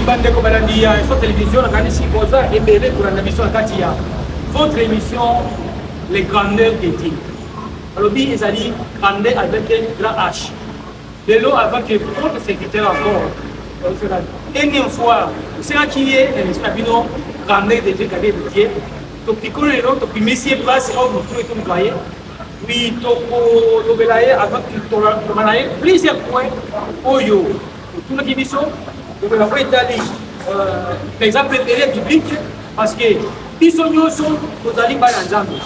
bande comme on dit sur télévision, on a si posa et bébé pour la mission Katia. Votre émission, les grandeurs des Dieu. Alors, ils ont dit grandeur avec un grand H. De l'eau avant que votre secrétaire encore. Énième fois, c'est un qui est un espabino, grandeur des Dieu, grandeur des Dieu. Donc, il connaît l'autre, puis Messie passe, on vous trouve tout le voyez. Oui, Toko Belaye, avant que tu aies plusieurs points. Oyo, tout le qui sont. Donc, on va étaler, par exemple, l'intérêt public, parce que ils sont aux alliés par exemple.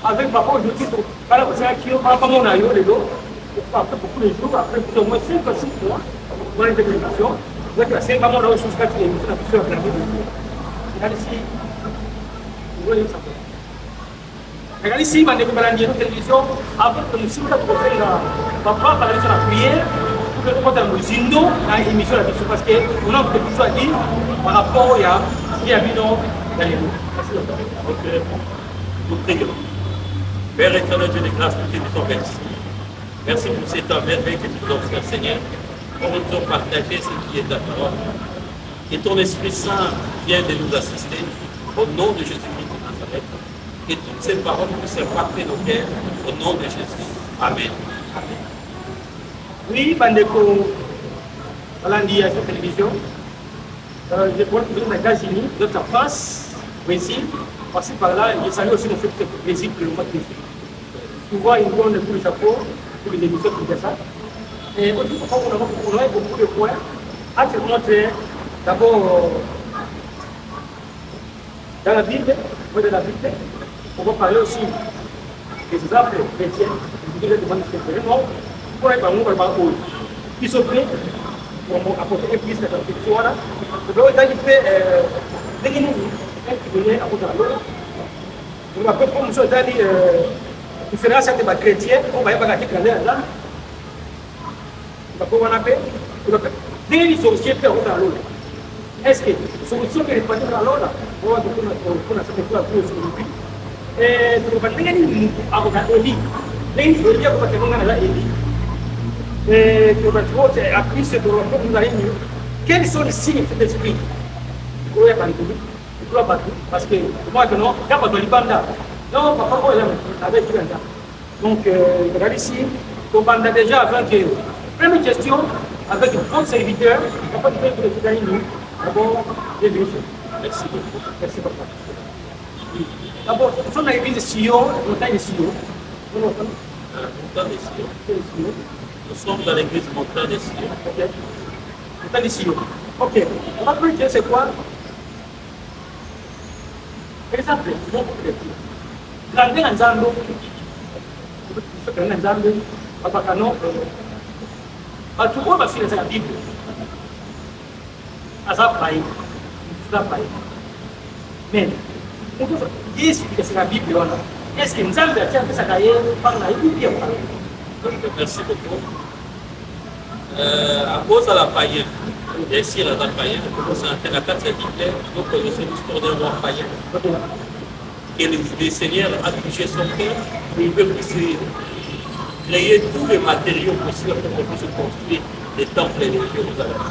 Avec papa, aujourd'hui, par exemple, c'est qui ont pas mon aïe, les deux, après beaucoup de jours, après plus ou moins 5 ou 6 mois, pour l'intégration, donc la 5 mois, on a aussi 4 émissions, on a plusieurs grandes. Regardez ici, vous voyez ça. Regardez ici, on a des télévision, avant que nous sommes là pour faire papa, par exemple, la prière. Nous avons Zindo dans l'émission parce qu'on a beaucoup de choses à dire par rapport à ce qui a mis dans les mots. Ok, nous prions. Père éternel, Dieu de grâce, nous te disons merci. Merci pour cet temps merveilleux que tu nous offres, Seigneur, pour nous partager ce qui est ta parole. Que ton Esprit Saint vienne de nous assister au nom de Jésus-Christ de Nazareth. Que toutes ces paroles puissent impacter nos cœurs au nom de Jésus. Amen. Oui, Bandeko, voilà, on dit à la télévision. Je vois que vous êtes aux États-Unis, de ta face, Brésil, passez par là, et ça aussi nous fait plaisir que le mois de Brésil. Souvent, ils donnent pour le chapeau, pour les émissions qui font ça. Et autrefois, on a beaucoup de points. À te montrer, d'abord, dans la Bible, on va parler aussi des exemples chrétiens, des exemples chrétiens. Pour être un peu plus sobre, pour apporter plus de réflexion. Donc, il fait des guinées qui viennent à côté de l'eau. On va faire comme ça, la différence entre les chrétiens, on va y avoir des grandeurs là. On va appeler des sorciers qui sont dans l'eau. Est-ce que les sorciers qui sont dans l'eau là, on va faire des choses sur le puits. Et on va faire des guinées à côté de l'eau. Les sorciers qui sont dans l'eau. Et que votre appris ce que nous avons mieux. Quels sont les signes de cet esprit? Vous pouvez pas le parce que moi, non, il n'y a pas de libanda. Non, papa, moi, avec libanda. Donc, regardez ici, on banda déjà avant que. Première question, avec votre serviteur, papa, tu peux nous aider nous. D'abord, bienvenue. Merci beaucoup. Merci beaucoup. D'abord, nous sommes dans l'église de Sion, montagne de Sion. Montagne de Sion. Nous sommes dans l'église Montagne de Sion. Ok. Montagne de Sion. Ok. On va plus dire c'est quoi? Par exemple, mon petit. Grandeur en Zando. Grandeur en Zando. Papa Canon. Tout le monde va finir la Bible. Azapai. Azapai. Mais, on peut dire que c'est la Bible. Est-ce que nous avons fait ça par la Bible? Merci beaucoup. À cause de la païenne, bien sûr, la païenne, c'est la carte Bible, nous connaissons l'histoire d'un roi païen. Et le Seigneur a touché son cœur, il veut créer tous les matériaux possibles pour qu'on puisse construire des temples et des Jérusalem.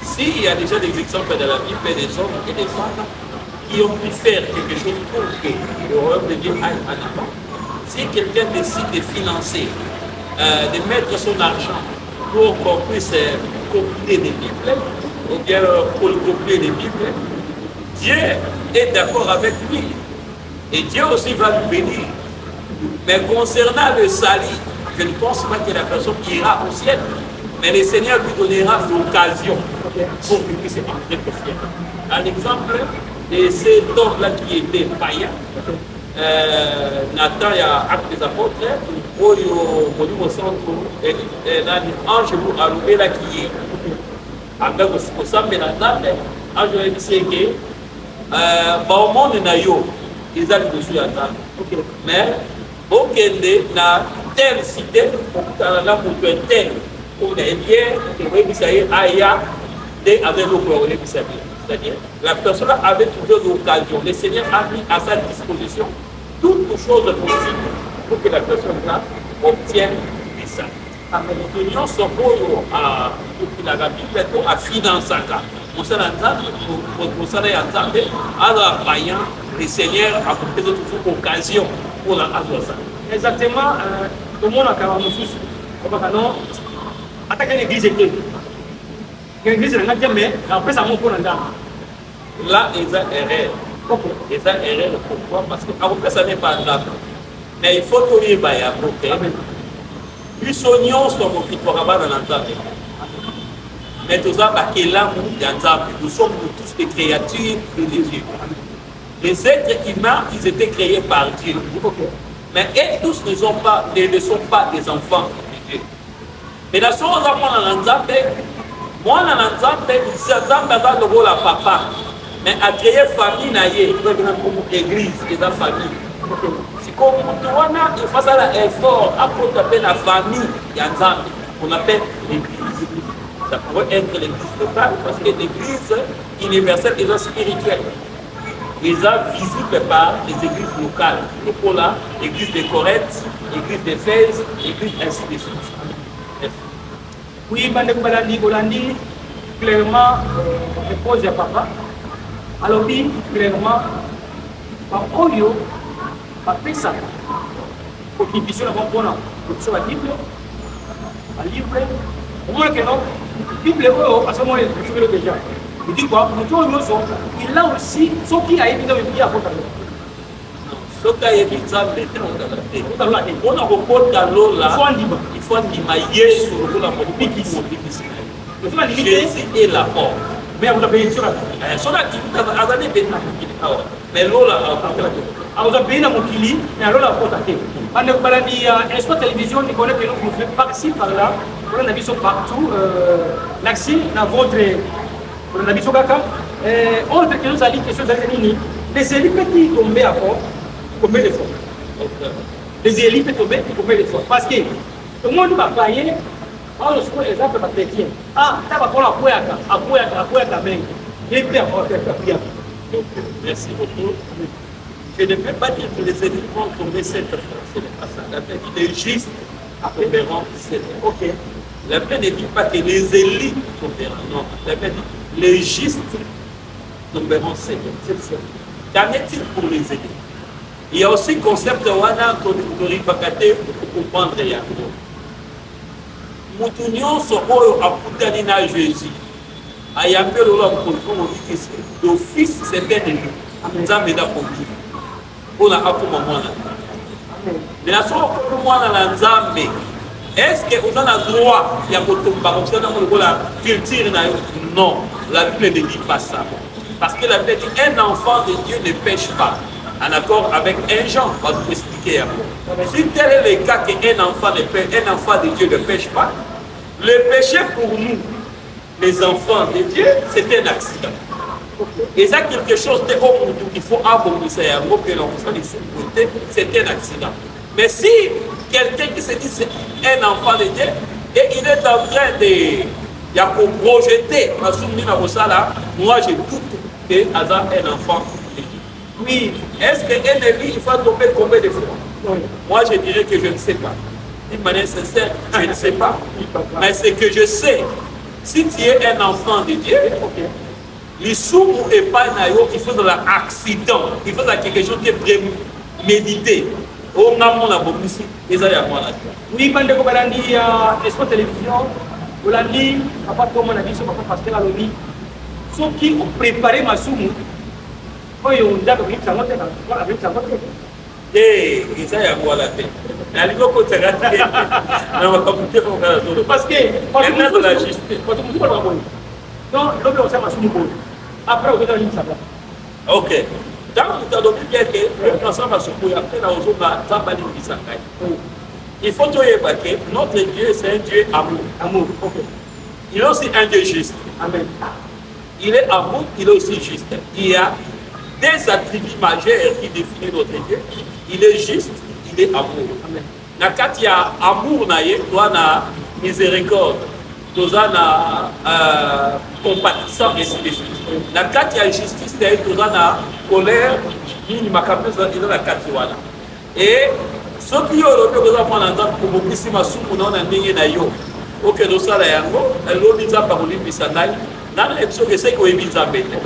S'il y a déjà des exemples de la Bible des hommes et des femmes qui ont pu faire quelque chose pour que le royaume de Dieu aille en avant, si quelqu'un décide de financer, de mettre son argent pour qu'on puisse copier des Bibles, ou bien pour copier des Bibles, Dieu est d'accord avec lui. Et Dieu aussi va lui bénir. Mais concernant le salut, je ne pense pas que la personne ira au ciel. Mais le Seigneur lui donnera l'occasion pour qu'il puisse entrer au ciel. Un exemple de cet homme-là qui était païen, Nathan, il y a Actes des Apôtres, où il y a au centre, ange a loué la qui est. Avec au centre de Nathan, ange a dit que au monde, ils ont dessus la table. Mais, au Kende, na telle cité, dans la montagne telle, où il y a bien, qui s'est aya, avec le problème qui s'est c'est-à-dire, la personne avait trouvé l'occasion. Le Seigneur a mis à sa disposition toutes les choses possibles pour que la personne-là obtienne des saints. Nous sommes à Bible à financer. mosala nzambe mosala ya nzambe azala païen le seigneur apporte toujours occasion pour la azwa ça exactement tomonaka bamosusu obaka non ataka l'église ete l'église na nga te mais apesa mo mpona ndambe là eza erreur eza erreur pourquoi parce que akopesa ne pas nzambe mais il faut toyeba yango ke biso nyonso tokoki twakabana na nzambe mais toza bakelamu ya nzambe nous sommes tous des créatures de Dieu. Les êtres humains ils étaient créés par Dieu mais eux tous ne sont pas des enfants de Dieu. Mais la chose à moi dans nzambe mwana na nzambe nzambe aza lokola papa mais a créé famille na ye église eza famille sikoyo mutu wana il faut asala effort apota mpe na famille ya nzambe on appelle l'église. Ça pourrait être l'église locale parce que l'église universelle est spirituelle. Ils sont visibles par les églises locales. Et pour là, l'église de Corinthe, l'église d'Éphèse, l'église ainsi de suite. Oui, Bande Bolandi, clairement, repose à papa. Alors, oui, clairement, par Oyo, par Pessa, pour qu'il puisse avoir bon an, pour la Bible, la livre, au moins que non, la Bible, à ce moment, je le déjà. Il dit quoi? Il a aussi, ce qui a évidemment dit à votre ce qui a évidemment on a repos dans l'eau là, il faut dire sur la Jésus est la porte. Mais vous avez sur la mais l'eau là, vous avez bien Mokili, mais alors la porte à terre. Pendant que Baladi a une télévision, il connaît que nous faisons par-ci, par-là, on a vu ça partout. L'accès dans votre. On a vu ça kaka. Autre que nous allons question d'Anini, les élites peuvent tomber à fond, combien de fois? Les élites peuvent tomber combien de fois? Parce que le monde va payer. On se prend exemple par chrétien. Ah, ça va prendre à Kouyaka même. Il peut avoir fait la. Merci beaucoup. Je ne peux pas dire que les élites vont tomber cette fois. Ce n'est pas ça. La Bible dit les justes tomberont cette fois. Ok. La Bible ne dit pas que les élites tomberont. Non. La Bible dit les justes tomberont cette fois. Qu'en est-il pour les élites? Il y a aussi le concept de Wana Torivakate pour comprendre Yango. Moutounion Soro Aputani na Jésus. Ayambe Lola Moutounion l'office c'est bien élu. Nzambe da Pombi. Pour la Akuma Mwana. Mais la soirée pour moi dans la Nzambe, est-ce que vous avez le droit de faire la culture? Non, la Bible ne dit pas ça. Parce que la Bible dit un enfant de Dieu ne pêche pas. En accord avec un Jean, on va vous expliquer un peu. Si tel est le cas qu'un enfant de Dieu ne pêche pas, le péché pour nous, les enfants de Dieu, c'est un accident. Et ça, quelque chose qu'il faut abominer, c'est un accident. Mais si quelqu'un qui se dit c'est un enfant de Dieu, et il est en train de projeter, moi je doute que Hazard est un enfant de Dieu. Oui, est-ce qu'un élu, il faut tomber combien de fois? Oui. Moi je dirais que je ne sais pas. D'une manière sincère, je ne sais pas. Mais ce que je sais, si tu es un enfant de Dieu, les sous et pas naïo, il faut de l'accident, il faut de quelque chose qui est prémédité. On a mon abomination, et ça y a moi là. Oui, Bande Bolandi, Espoir Télévision, Bolandi, papa Thomas a dit sur papa Pasteur Aloni, ceux qui ont préparé ma soumu, quand ils ont dit que ça va être et ça y a moi là. Parce que quand la justice, quand on pas non, l'homme on s'est ma soumu. Après on va dire ça. OK. Dans le cas de bien que l'ensemble se couille après la raison de Zambali Bisangai. Il faut dire que notre Dieu c'est un Dieu amour. Amour. OK. Il est aussi un Dieu juste. Amen. Il est amour, il est aussi juste. Il y a des attributs majeurs qui définissent notre Dieu. Il est juste, il est amour. Amen. Quand il y a amour, il y a miséricorde. Il y a compatissance et ainsi de suite. Quand il y a justice, il y a colère, il y a la carte. Et ce qui est au pour vous qui sont au que nous sommes là, nous sommes Dans l'émission, c'est qu'on est mis à bêter.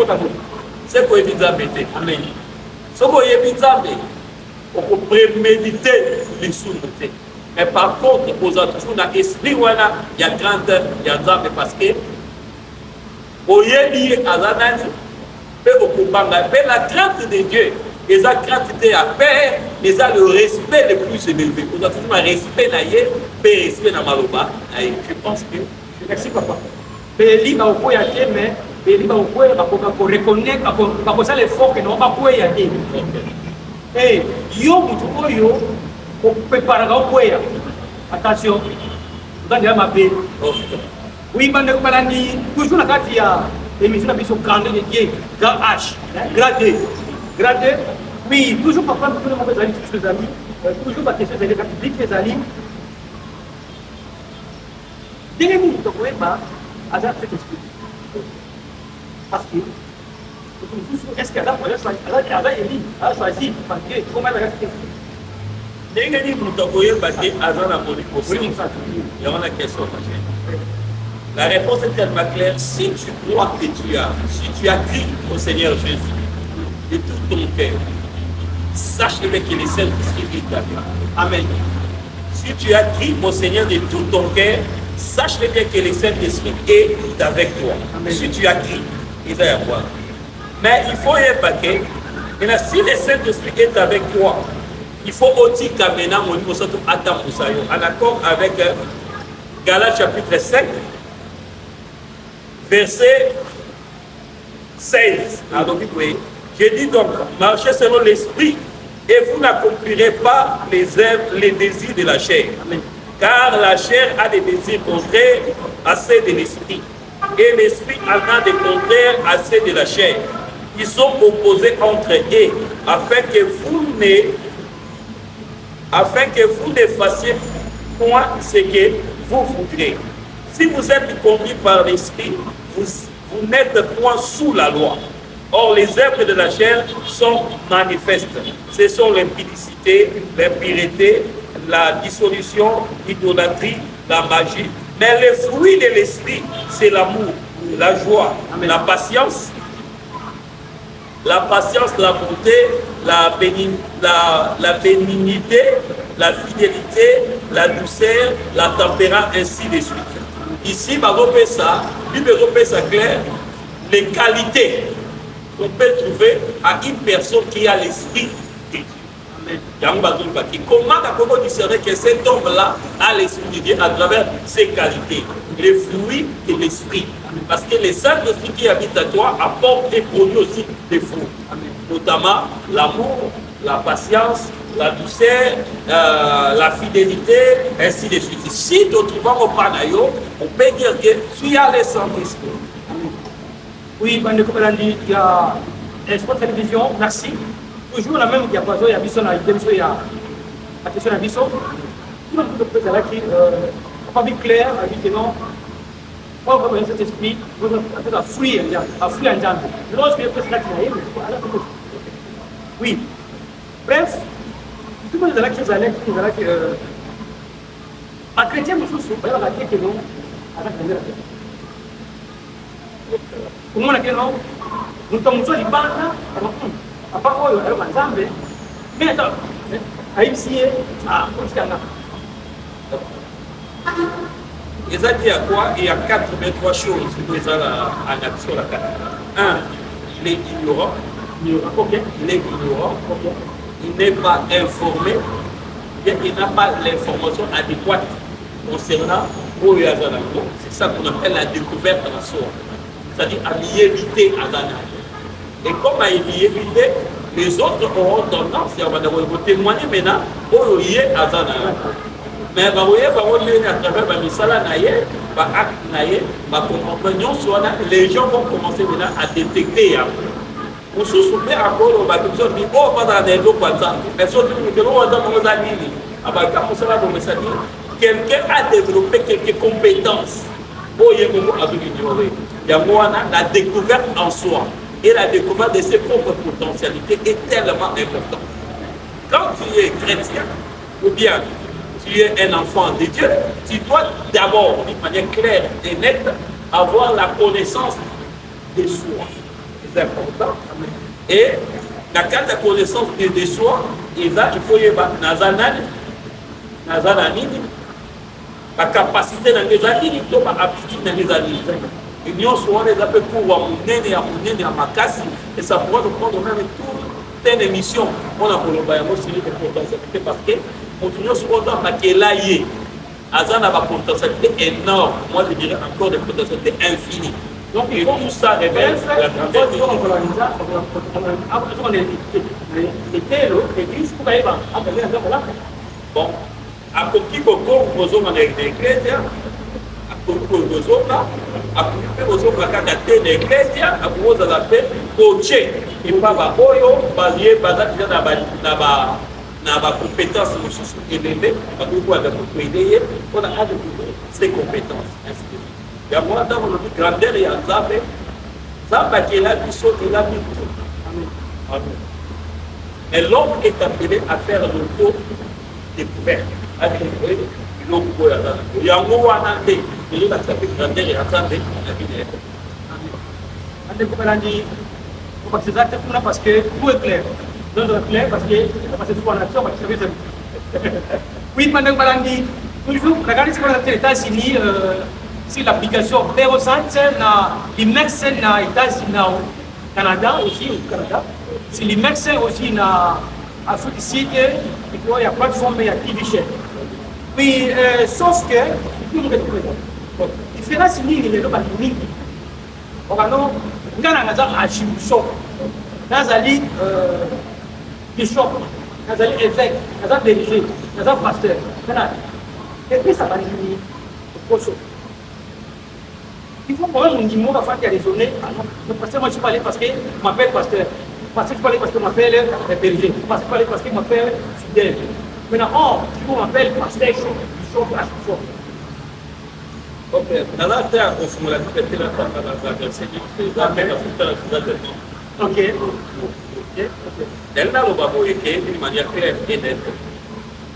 C'est qu'on est mis à bêter. Amen. Ce qu'on est mis à bêter, on peut préméditer les sous-notés. Mais par contre, aux autres, on a esprit, il y a grande, il y a grande, parce que, au yébi à l'anani, mais la crainte de Dieu, les crainte de la paix, les le respect le plus élevé. Vous avez toujours un respect naïe, mais respect na maloba. Je pense que. Merci papa. Beli ba ko ya te mais beli ba ko ya ko reconnaître ba ko ça l'effort que non ba ko ya te. Eh yo mutu oyo ko prepara ko ya. Attention. Dans la mappe. Oui, bande ko balandi toujours na kati ya émission biso grande de Dieu, grand H, gradé. Gradé. Oui, toujours papa pour les amis, tous les amis. Toujours ma question c'est les publics les amis. Dès que nous avons à cet esprit. Parce que est-ce qu'elle a choisi parce que comment elle a resté. Dès que nous avons il y a une question. La réponse est tellement claire. Si tu crois que si tu as cru au Seigneur Jésus de tout ton cœur, sache que les Saint-Esprit est avec toi. Amen. Si tu as cru au Seigneur de tout ton cœur, sache bien que le Saint-Esprit est avec toi. Amen. Si tu as cru, il va y avoir. Mais il faut y paquet. Maintenant, si le Saint-Esprit est avec toi, il faut aussi qu'amener mon niveau en accord avec Galates chapitre 5, verset 16. Alors, je dis donc, marchez selon l'esprit et vous n'accomplirez pas les désirs de la chair. Amen. Car la chair a des désirs contraires à ceux de l'esprit et l'esprit a des contraires à ceux de la chair. Ils sont opposés entre eux afin que vous ne fassiez point ce que vous voudrez. Si vous êtes conduit par l'esprit, vous n'êtes point sous la loi. Or, les œuvres de la chair sont manifestes. Ce sont l'impudicité, l'impureté, la dissolution, l'idolâtrie, la magie. Mais le fruit de l'esprit, c'est l'amour, la joie, amen, la patience, la bonté, la bénignité, la fidélité, la douceur, la tempérance, ainsi de suite. Ici, Bible ça clair, les qualités qu'on peut trouver à une personne qui a l'esprit de Dieu. Comment on discerner que cet homme-là a l'esprit de Dieu à travers ses qualités, les fruits de l'esprit. Parce que le Saint-Esprit qui habite à toi apporte et produit aussi des fruits. Notamment l'amour, la patience, la douceur, la fidélité, ainsi de suite. Si tu trouves au Panayo, on peut dire que tu as le Saint-Esprit. Oui, il y a Sport Télévision, merci. Toujours la même diapason, il y a Bisson, il y a la question à Bisson. Tout le monde peut être là qui n'a pas vu clair, a dit que non. Pas vraiment cet esprit, à fruit en jambe. Lorsque je peux se oui. Bref, tout le monde est là qui est allé, qui est là qui est. Un chrétien, je suis pas là qui est non. Comment on a dit non? Nous sommes tous les bancs là. À part quoi, il y a un ensemble. Mais attends, à ici, à Otiana. Il a dit à quoi? Il y a 83 choses qui sont en action. 1. Il est ignorant. Il est ignorant. Il n'est pas informé. Il n'a pas l'information adéquate concernant Oyazana. C'est ça qu'on appelle la découverte en soi. C'est-à-dire à y éviter Azana. Et comme à y éviter, les autres auront tendance à témoigner maintenant au Yé Azana. Mais à travers la misala naïe, acte naïe, compagnon, les gens vont commencer maintenant à détecter. On se souvient encore au bâtiment, dit oh, pas dans les deux quantas. Mais surtout, quelqu'un a développé quelques compétences. Il y a la découverte en soi et la découverte de ses propres potentialités est tellement importante. Quand tu es chrétien, ou bien tu es un enfant de Dieu, tu dois d'abord, d'une manière claire et nette, avoir la connaissance de soi. C'est important. Et la carte de connaissance de soi, il faut y avoir la capacité dans les années, la aptitude dans les années. L'union soit les appels pour mener à Makassi, et ça pourra nous prendre même toute une émission. On a pour le potentialité parce que l'union soit dans laquelle il y a une potentialité énorme. Moi, je dirais encore des potentialités infinies. Donc, il faut tout ça révèle la grandeur de l'église pour aller à bon, à Koki Koko, vous avez une église, à Koki Bozoka, à Koki Bozoka, à Kate l'église, à Koki Bozoka, coaché, et pas Baboyo, basé, basé dans ma compétence élevée, on a hâte de ces compétences. Il y a moi dans mon grandeur et en Zambé, Zamba qui est là, qui saute, il a mis tout. Amen. Et l'homme est appelé à faire le tour découvert. Il y a un mot à Nandé, il y a une grandeur et en Zambé, parce que tout est clair. Tout est clair parce que tout en action, parce que oui, Madame Balandi, toujours, regardez ce qu'on a fait aux États-Unis. Si l'application Perosat, l'IMEX aux États-Unis, au Canada aussi, au Canada. Si l'IMEX aussi dans l'Afrique du Sud, il y a plateforme, il y a TV Share. Oui, sauf que, il fera signer les lois de on va non, on a un archibishop, Nazali bishop, Nazali évêque, Nazali dirigé, Nazali pasteur. Et puis ça va devenir au il faut quand même un niveau à faire raisonner. Le pasteur, moi je suis pas allé parce que je m'appelle pasteur. Pasteur, je suis pas allé parce que je m'appelle berger. Pasteur, je suis pas allé parce que je m'appelle fidèle. Maintenant, je m'appelle pasteur, bishop. Ok, dans la terre, on se met la tête de la ok. Elle n'a le babo qui est d'une manière claire et nette.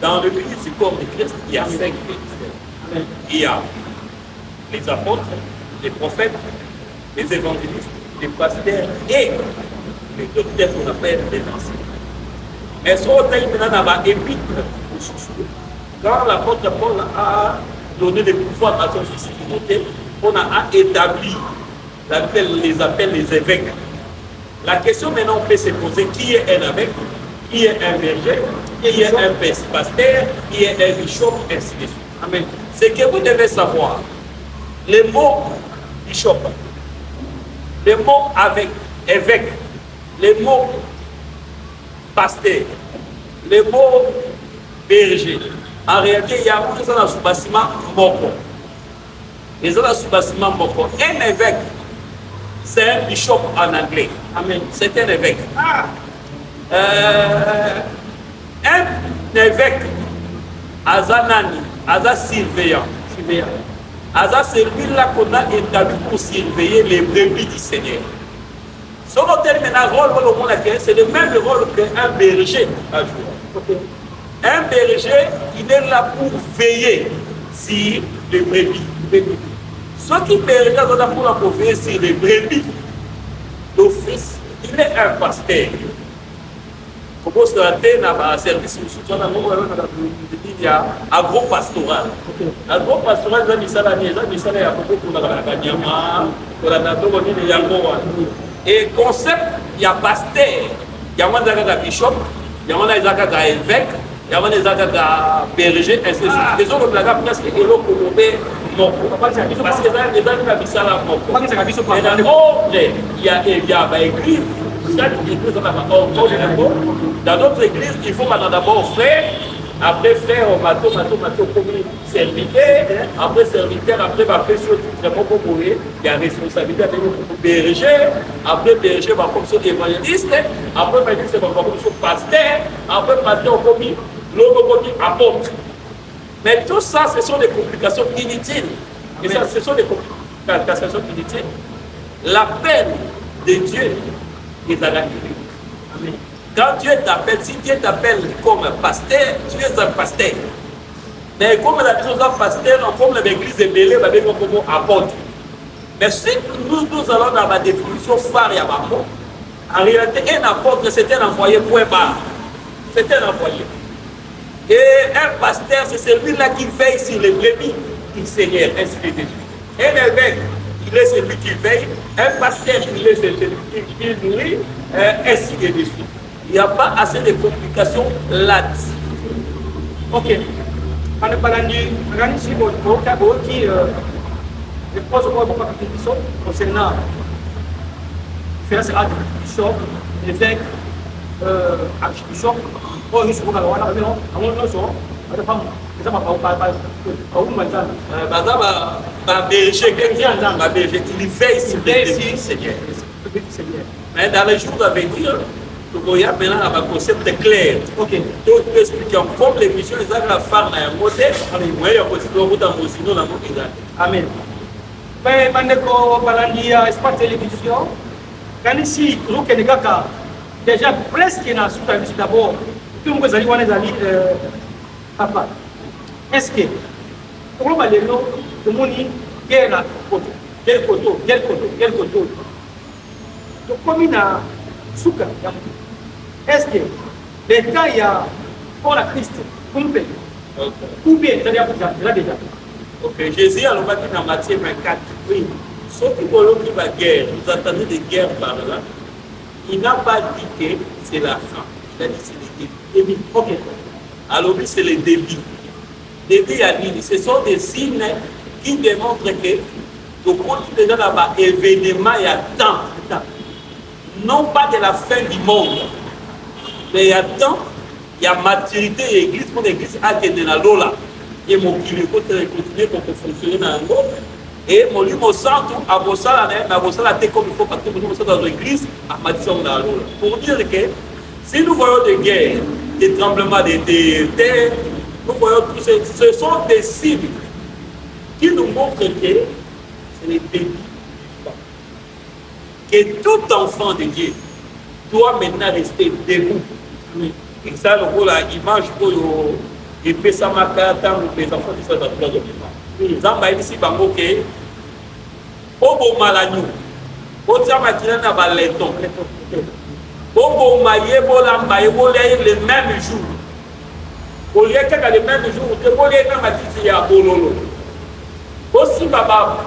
Dans le pays du corps de Christ, il y a 5 ministères. Il y a les apôtres, les prophètes, les évangélistes, les pasteurs et les docteurs qu'on appelle les enseignants. Mais ce qu'on maintenant dans l'épître, quand l'apôtre Paul a donné des pouvoirs à son fils Timothée, on a établi les appelle les évêques. La question maintenant on peut se poser qui est un évêque, qui est un berger, qui est un pasteur, qui est un bishop, ainsi de suite. Amen. Ce que vous devez savoir, les mots bishop, les mots avec évêque, les mots pasteur, les mots berger. En réalité, il y a beaucoup de choses dans ce bâtiment Moko. Les gens dans ce bâtiment Moko. Un évêque, c'est un bishop en anglais. Amen. C'est un évêque. Un évêque, Azanani, Aza surveillant. Aza celui-là qu'on a établi pour surveiller les brebis du Seigneur. Son terme rôle, c'est le même rôle qu'un berger a joué. Un berger, il est là pour veiller sur les brebis. Ceux qui berger sont là pour veiller sur les brebis. L'office, il est un pasteur. Comment se fait dans un service il y a agro-pastoral. Agro-pastoral, il y a beaucoup de et concept, il y a pasteur, il y a un bishop, il y a un évêque, il y a un berger, ainsi de suite. Les autres, on a presque parce que les gens et dans l'ordre, il y a l'église. Dans notre église, il faut d'abord frère, après frère, mato, comme serviteur, après serviteur, après il y a responsabilité pour berger, après berger, comme évangéliste, après évangéliste, comme pasteur, après pasteur, comme l'homme, apôtre. Mais tout ça, ce sont des complications inutiles. Et ça, ce sont des complications inutiles. L'appel de Dieu est à la Amen. Quand Dieu t'appelle, si Dieu t'appelle comme pasteur, tu es un pasteur. Mais comme la chose de pasteur, comme l'église est mêlée, comme apôtre. Mais si nous allons dans la définition phare Yabamo, en réalité, un apôtre, c'est un envoyé, point barre. C'est un envoyé. Et un pasteur, c'est celui-là qui veille sur les brebis du Seigneur, ainsi de suite. Un évêque, il est celui qui veille. Un pasteur, il est celui qui nourrit, ainsi de suite. Il n'y a pas assez de complications là-dessus. Ok. Quand on parle de si vous qui je pense qu'on va beaucoup de concernant différents archbishop, évêques, archbishop, ou nous sommes à la maison, à mon nom, à la femme, les hommes il veille sur les Seigneur. Mais dans les jours à venir, il y a maintenant un concept clair. Ok. Tout expliquer comme l'émission, les gens la faire dans un modèle, il y a un dans le Amen. Mais quand on parle d'espace télévision, quand ici, nous sommes déjà presque dans la suite d'abord, tout le monde est papa. Est-ce que, comment on va le nom de mon guerre, quel coteau, donc comme il y a souka, est-ce que l'État y a pour la Christ, ou bien, c'est-à-dire déjà. Ok, Jésus a l'objet dans Matthieu 24. Oui, ceux qui veulent qui va guerre, vous entendez des guerres par là, il n'a pas dit que c'est la fin. Il a dit c'est les débits. Ok. Alors, oui, c'est les débits. Débit à l'île, ce sont des signes qui démontrent que au compte déjà là-bas, événement, il y a temps. Non pas de la fin du monde, mais il y a temps, il y a maturité et l'église pour l'église à de la Lola. Et mon kilo continue pour fonctionner dans le monde. Et mon lui, mon centre, à Bossala, comme il faut, parce que nous sommes dans l'église, à Matisson dans le monde. Pour dire que si nous voyons des guerres, des tremblements de terre, nous voyons tout ce sont des signes qui nous montrent que c'est les débits. Que tout enfant de Dieu doit maintenant rester debout. Et ça, l'image pour et puis ça m'a les enfants qui sont dans le document. Zamba ici, bango ke obo malanu. Oza makina na baleton. Obo maye bola mbaye bola le même jour. Au lieu que le même jour, que bola na matiti ya bololo. Aussi baba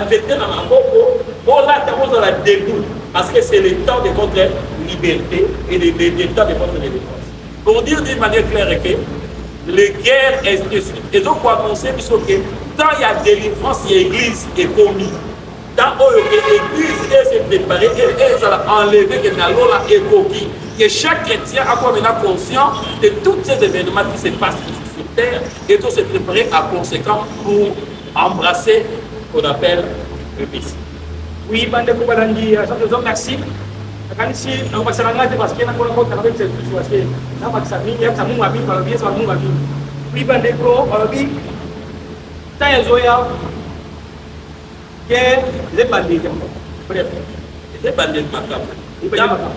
vete na maboko, bola ta boza la debout parce que c'est le temps de votre liberté et le temps de votre délivrance. Pour dire d'une manière claire que les guerres, et donc pour annoncer que tant il y a délivrance, il y a l'église est commis. Tant l'église est préparée, elle a enlevé que l'Alola est coquille. Que chaque chrétien a comme conscient de tous ces événements qui se passent sur terre et doit se préparer à conséquent pour embrasser ce qu'on appelle le Messie. Oui, bande ko balandi, ça te donne merci. Quand ici, on va se rendre parce qu'il y a encore un travail de cette situation. Là, on va s'amener, il y a un mouabi, on va bien ça, on va bien. Oui, bande ko, on va bien. Tant il y a que les bandits, bref, les bandits macabres.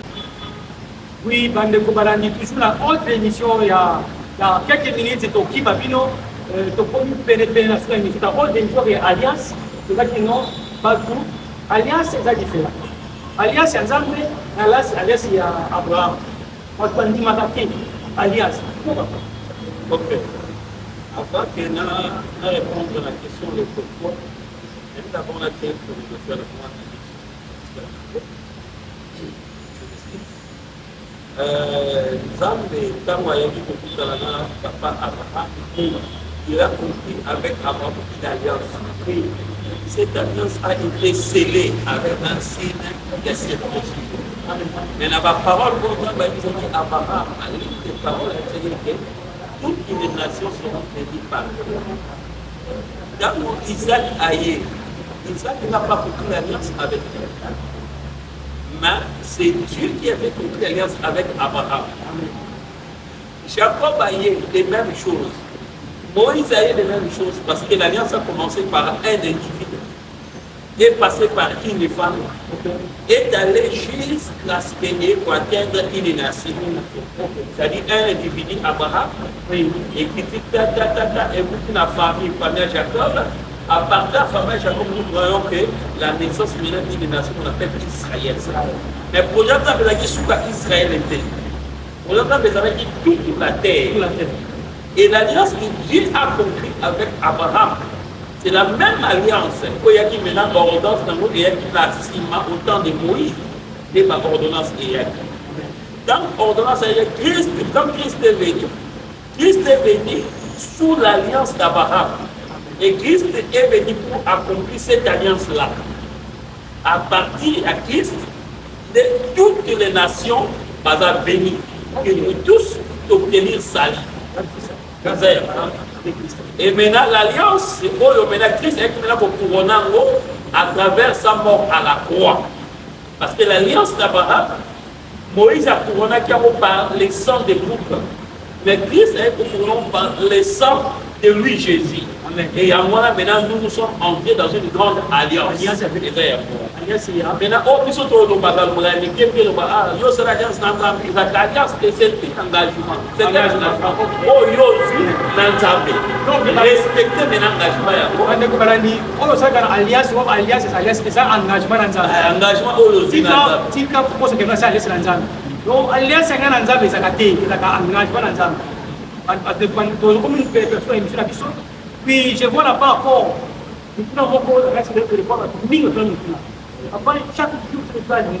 Oui, bande ko balandi, toujours la autre émission, il y a quelques minutes, c'est au Kibabino, tu peux pénétrer dans cette émission. La autre émission, il y a Alliance, c'est là qui n'ont pas tout. Alliance, c'est différent. Alliance ya Nzambe, alliance ya Abraham. Watu ndima alliance. Ok. Avant que nous répondre à la question de pourquoi, nous avons la tête pour le faire Nzambe, quand il a dit que papa Abraham, il a compris avec Abraham une alliance. Cette alliance a été scellée avec un signe qui est circoncis. Mais la parole contre Abraham, à l'une des paroles, elle dit que toutes les nations seront bénies par lui. Dans Isaac aïe, Isaac n'a pas conclu l'alliance avec quelqu'un. Mais c'est Dieu qui avait conclu l'alliance avec Abraham. Jacob aïe les mêmes choses. Moïse a eu les mêmes choses parce que l'alliance a commencé par un individu, est passé par une femme, est allé jusqu'à ce qu'il pour atteindre une nation. C'est-à-dire un individu, Abraham, et qui dit et toute la famille Jacob, À partir de la famille Jacob, nous voyons que la naissance maintenant d'une nation qu'on appelle Israël. Mais pour les gens qui sont Israël était, pour les gens qui toute la terre. Et l'alliance que Dieu a conclue avec Abraham, c'est la même alliance. Il y a qui maintenant ordonnance dans le monde, il y a qui l'a ciment au temps de Moïse, et ma ordonnance est dans l'ordonnance, il y a Christ, comme Christ est venu sous l'alliance d'Abraham. Et Christ est venu pour accomplir cette alliance-là. À partir de Christ, de toutes les nations, par béni, que nous tous obtenir salut. Et maintenant, l'alliance, c'est maintenant Christ est maintenant pour couronner à travers sa mort à la croix. Parce que l'alliance d'Abraham, Moïse a couronné par les sangs des groupes. Mais Christ est couronné par les sangs de lui, Jésus. Amen. Et à moi, maintenant, nous sommes entrés dans une grande alliance. Alliance avec les frères. Maintenant, nous sommes tous les bagages. Nous sommes l'alliance d'Anzambi. L'alliance, c'est l'engagement. C'est l'engagement. Oh, yo, l'Anzambi. Donc, respectez l'engagement. On a alliance, c'est ça, engagement d'Anzambi. Engagement, oh, l'Anzambi. Si quand vous pensez que c'est alliance d'Anzambi. Donc, alliance, c'est un Anzambi, c'est un engagement d'Anzambi. Puis je vois là-bas encore, chaque jour, c'est le problème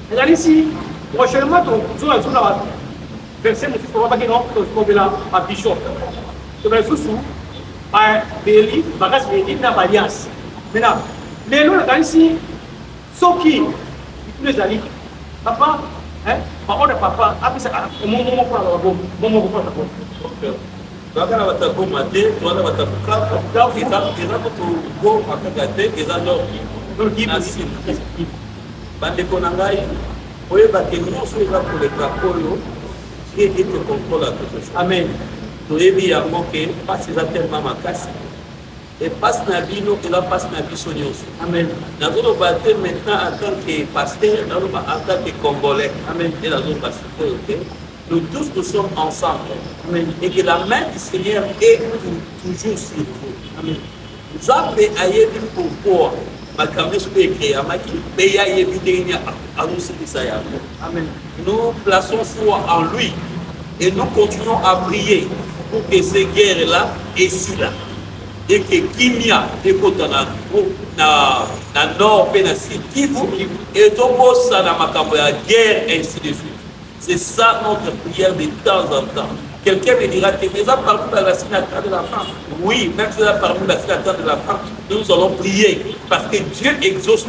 c'est ici, prochainement, tu vas verser mon fils pour voir qu'il y a un bishop. Tu vas sous à Béli, Bagas Béli, dans l'alliance. Maintenant, les lois ici, ceux qui, tous les alliés, papa, on est papa, après ça, mon pour la bombe, mon pour la bombe. Bakana batako mate, tuana batako kapa, eza moto go akagate, eza lorgi. Bandeko na ngai oyeba ke nyonso eza koleka oyo Dieu te contrôle à quelque chose. Amen. Toyebi yango ke pasi eza tellement makasi et passe na bino eza passe na biso nyonso. Amen. Nazoloba te maintenant en tant que pasteur, nazoloba en tant que Congolais. Amen. Et nazoloba te nous tous nous sommes ensemble. Amen. Et que la main du Seigneur est toujours sur vous. Amen. Nzambe ayebi pourquoi nous plaçons foi en lui et nous continuons à prier pour que ces guerres-là et si là et que Kimia et Kotana na nord et na sud et donc ça na makambo ya guerre ainsi de suite. C'est ça notre prière de temps en temps. Quelqu'un me dira que déjà parmi la signataire de la femme. Oui, même si c'est parmi la signataire de la femme, nous allons prier. Parce que Dieu exauce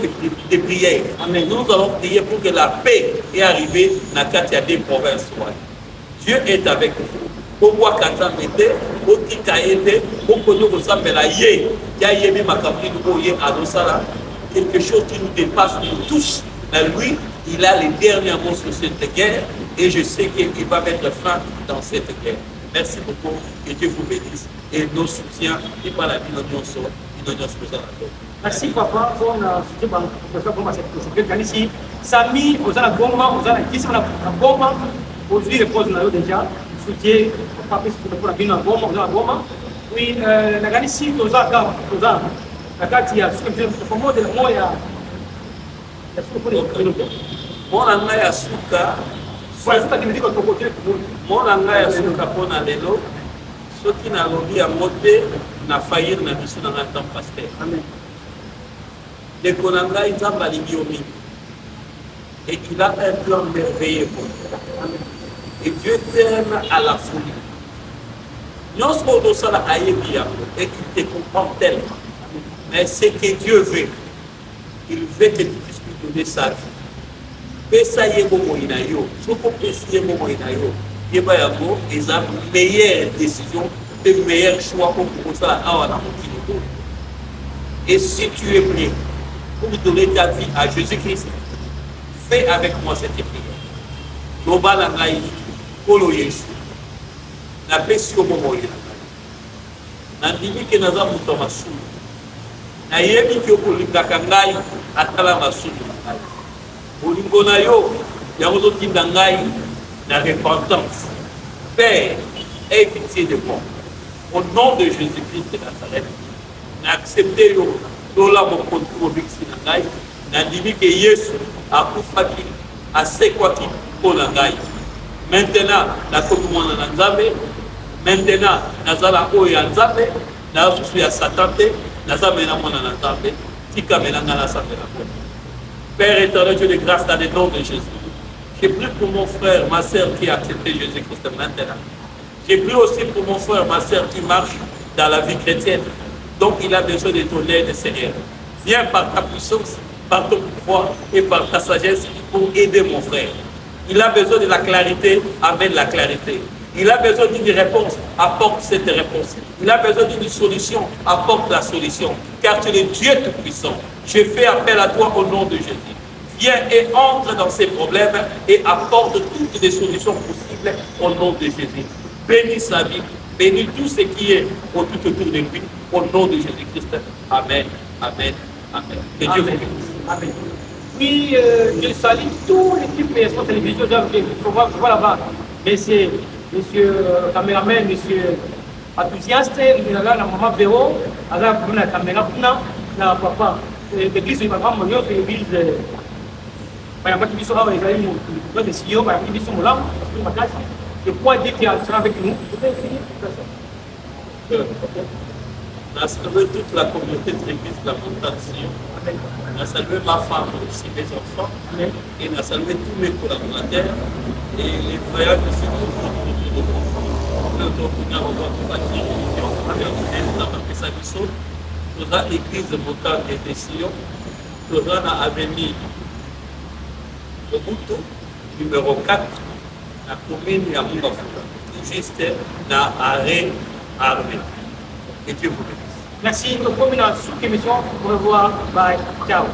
les prières. Amen. Nous allons prier pour que la paix est arrivée dans la des provinces. Dieu est avec vous. Pourquoi quand on était, au Tikaïté, au Kodo Sambela Yé, Yayemi Makapri Nouye Adosala, quelque chose qui nous dépasse, nous tous. Mais lui, il a les derniers mots sur cette guerre. Et je sais qu'il va mettre fin dans cette guerre. Merci beaucoup. Que Dieu vous bénisse. Et nos soutiens, et par la vie de l'Union Spéciale. Merci papa. On a cette ici. Samy, on a la Goma, on a la Kissa, on a la Goma. Aujourd'hui, les poses déjà. Soutien, papa, pour la vie de la Goma, on a la Goma. Oui, la Galicie, on a la Katia, ce que je veux dire, moi, il y a. Mon anglais à Souka. Mon ngai ya suka pona lelo soki na lobi ya mote na faillir na biso na temps pasteur. Amen. De konanga nzamba libiomi. Et il a un plan merveilleux pour toi. Amen. Et Dieu t'aime à la folie. Nous sommes dans la ayebi et il te comprend tellement. Mais c'est que Dieu veut. Il veut que tu puisses lui donner sa vie. Pesa yebo moina yo, soko pesa yebo moina yo, yeba yabo est la meilleure décision, le meilleur choix pour ça à la montée. Et si tu es prêt pour donner ta vie à Jésus-Christ, fais avec moi cette prière. Global Angaï, Polo Yesu. napesi yo bomoi na ngai nandimi ke naza moto ya masumu nayebi ke olingaka ngai atala masumu na ngai bolingo na yo yango ozotinda ngai na repentance. Père, aie pitié de moi. Au nom de Jésus-Christ de Nazareth, n'acceptez yo lola mokonzi mobikisi na ngai nandimi ke Yesu akufaki asekwaki mpo na ngai. Maintenant nakomi mwana na Nzambe, maintenant nazala oyo ya Nzambe, naza susu ya Satan te, naza mena mwana na Nzambe, tika mena nga nasambela mpo. Père éternel, Dieu de grâce, dans le nom de Jésus. J'ai prié pour mon frère, ma sœur qui a accepté Jésus-Christ maintenant. J'ai prié aussi pour mon frère, ma sœur qui marche dans la vie chrétienne. Donc il a besoin de ton aide, Seigneur. Viens par ta puissance, par ton pouvoir et par ta sagesse pour aider mon frère. Il a besoin de la clarité, amène la clarité. Il a besoin d'une réponse, apporte cette réponse. Il a besoin d'une solution, apporte la solution. Car tu es le Dieu tout-puissant. Je fais appel à toi au nom de Jésus. Viens et entre dans ces problèmes et apporte toutes les solutions possibles au nom de Jésus. Bénis sa vie, bénis tout ce qui est tout autour de lui, au nom de Jésus-Christ. Amen, amen, amen. Que Dieu vous bénisse. Amen. Puis, je salue toute l'équipe PSO Télévision. Il faut voir là-bas. Monsieur caméraman, monsieur enthousiaste, il y a là la maman Véro, il y a la caméra, il y a papa. L'église, il y a maman, il y a l'église. Je crois dire qu'il y a avec nous. Je salue toute la communauté de l'église de la montagne Sion. Je salue ma femme aussi, mes enfants. Et je salue tous mes collaborateurs et les voyages de ce nous avons l'église de montagne de Sion. Nous avons l'avenue de Mobutu, numéro 4, la commune de Mungafula, juste dans l'arrêt armé. Et Dieu vous bénisse. Merci. Nous sommes dans une sous-émission. Au revoir. Bye. Ciao.